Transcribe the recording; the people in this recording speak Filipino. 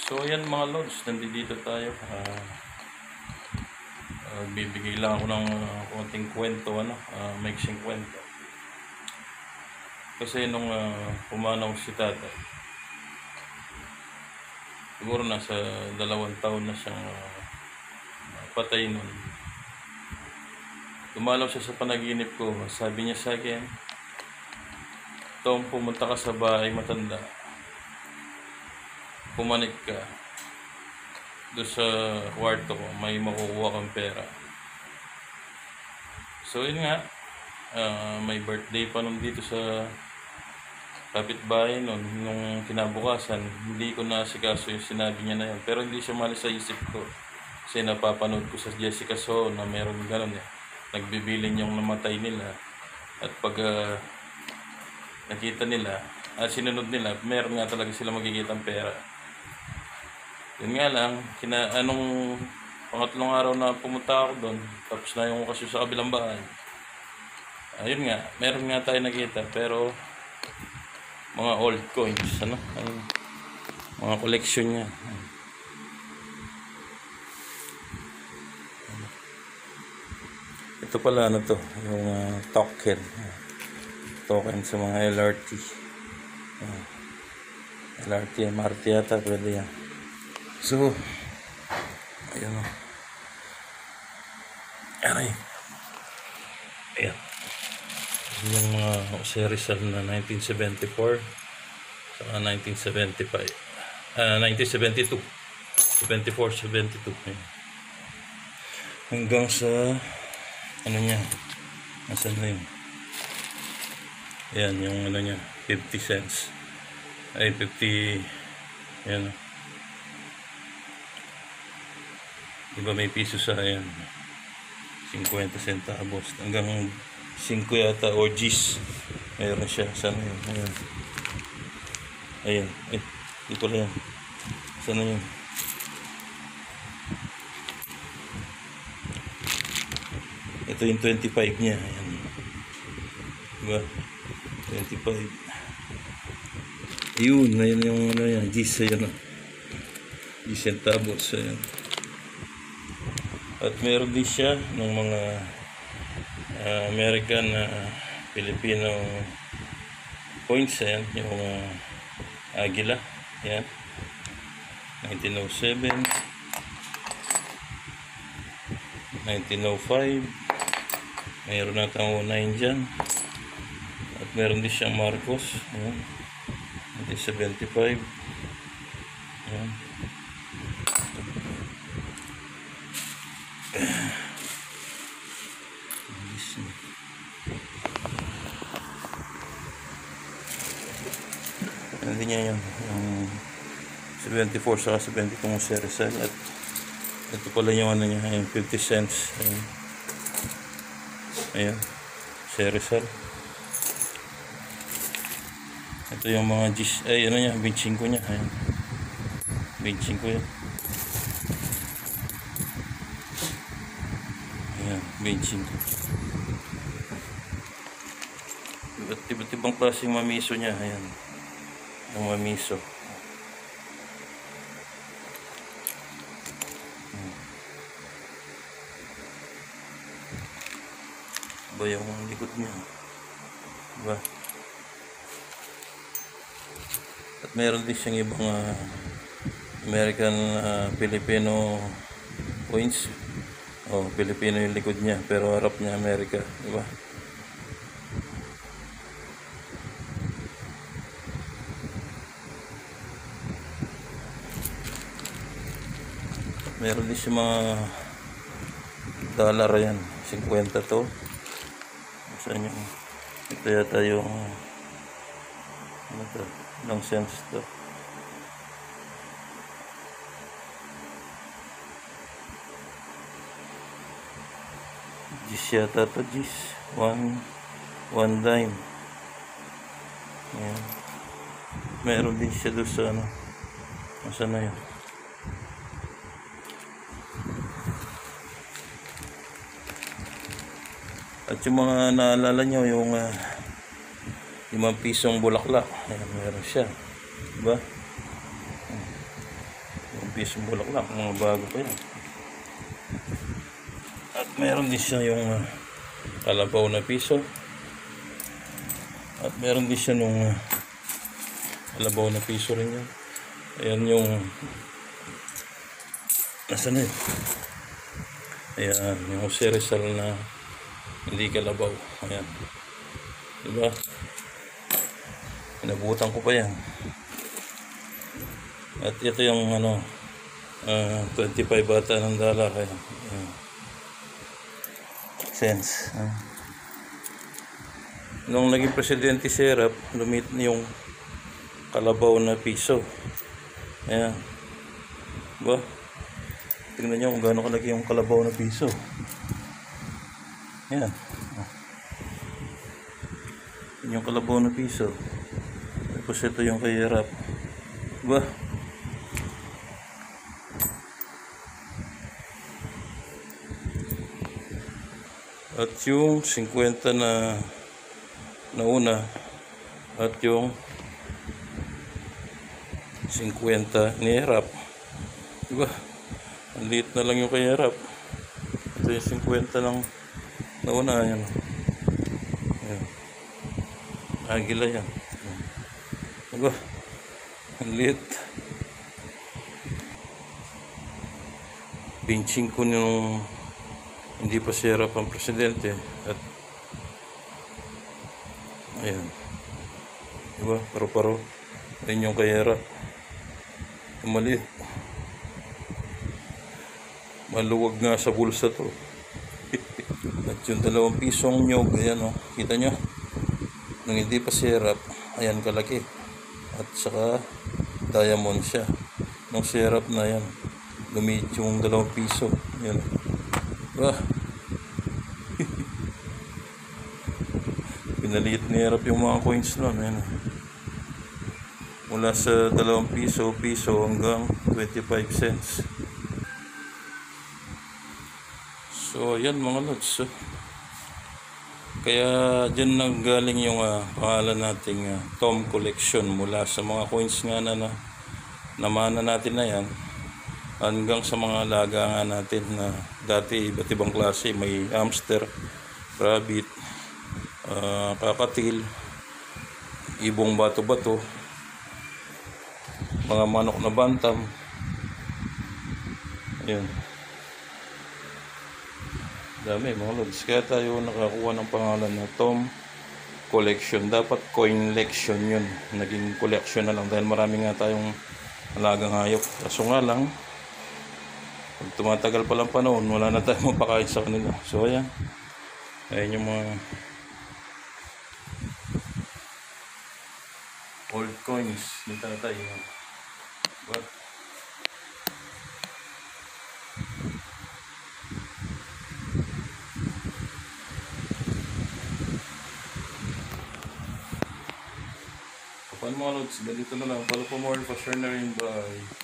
So ayan mga lods, nandito tayo. Bibigay lang ako ng konting kwento, maiksing kwento. Kasi nung pumanaw si tatay, siguro nasa 2 taon na siyang patay nun. Dumalaw siya sa panaginip ko, sabi niya sa akin, Tom, pumunta ka sa bahay matanda, pumanik ka doon sa kwarto ko, may makukuha kang pera. So yun nga, may birthday pa nung dito sa kapitbahay nun. Nung kinabukasan, hindi ko nasikaso yung sinabi niya na yun, pero hindi siya malis sa isip ko kasi napapanood ko sa Jessica So na meron gano'n nagbibilin yung namatay nila, at pag nakita nila sinunod nila, meron nga talaga sila magkikitang pera. Yun nga lang, anong pangatlong araw na pumunta ako doon, tapos na yung okasyon sa kabilang bahay, ayun nga, meron nga tayo nakita, pero mga old coins, ayun, mga collection niya. Ito pala to, yung token sa mga LRT. LRT, MRT yata, pwede yan. So, ayun o. Ayan. Yung mga Rizal na 1974 saka 1975. 1972. 74, 72. Ayan. Hanggang sa niya. Nasaan na yun? Ayan, yung niya. 50 cents. Ay, 50. Ayan. Diba may piso sa ayan, 50 centavos hanggang 5 yata o G's mayroon siya. Sana yun? Ayan, dito lang yan. Sana yun? Ito yung 25 niya. Ayan, diba 25 yun. Ayan yung yan, G's. Ayan, G's centavos. Ayan. At meron din siya ng mga American Filipino coins. Ayan, yung Agila. Ayan, 1907, 1905. Meron natang 09 dyan. At meron din siyang Marcos. Ayan, 1975. Ayan. Hindi niya yung 74 sa 72 ng Rizal. At ito pala yung niya, yung 50 cents. Ayan, Rizal. Ito yung mga G's, niya, 25 niya. Ayan, 25 yan. Ayan, 25. Iba't ibang klaseng mamiso niya. Ayan, yung mamiso. Ba yung likod niya, diba? At meron din siyang ibang American Filipino coins. Filipino yung likod niya, pero harap niya Amerika, diba? Meron din siya mga dollar. Yan, 50 to. Saan yung ito yata yung ilang cents to? G's yata to. G's 1 dime. Ayan. Meron din siya doon sa saan na yun? At yung mga naalala nyo, yung 5 pisong bulaklak, ayan, meron siya, diba? pisong bulaklak, mga bago pa yan. At meron din siya yung kalabaw na piso. At meron din siya nung kalabaw na piso rin yan. Ayan yung nasaan na yun? Ayan, yung seresal na hindi kalabaw. Ayan. Diba? Pinabutan ko pa yan. At ito yung 25 bata ng dollar. Ayan. Cents. Nung naging presidente si Erap, lumit yung kalabaw na piso. Ayan. Diba? Tingnan nyo kung gaano kalaki yung kalabaw na piso. Ayan. Yung kalabaw na piso. Tapos ito yung kay Erap. Diba? At yung 50 na una at yung 50 ni Erap. Diba? Ang liit na lang yung kay Erap. Ito yung 50 lang na una. Ayan. Ayan. Agila yan. Diba? Ang liit. 25 nung hindi pa si Erap ang presidente. At ayan. Diba? Paro-paro. Ayan yung kay Erap. Maliit. Maluwag nga sa bulsa to. At yung 2 pisong nyog, ayan o, kita nyo, nung hindi pa si Erap, ayan kalaki. At saka diamond siya. Nung si Erap na yan, lumit yung 2 piso. Ayan. Diba? Pinaliit ni Erap yung mga coins nun. Ayan. Mula sa 2 piso hanggang 25 cents. So, yan mga lods. Kaya dyan nanggaling yung pangalan nating Tom Collection mula sa mga coins nga na namana natin na yan hanggang sa mga alaga nga natin na dati iba't ibang klase. May hamster, rabbit, kakatil, ibong bato-bato, mga manok na bantam. Ayan. Dami mga lods. Kaya tayo nakakuha ng pangalan na Tom Collection. Dapat Coinlection yun. Naging collection na lang dahil marami nga tayong alagang hayop. Kaso nga lang, pag tumatagal palang panahon, wala na tayong mapakain sa kanila. So ayan. Ayan yung mga old coins. Dito na tayo. But, kapag mga lods, ganito na lang. Follow for more, pa-share na rin. Bye.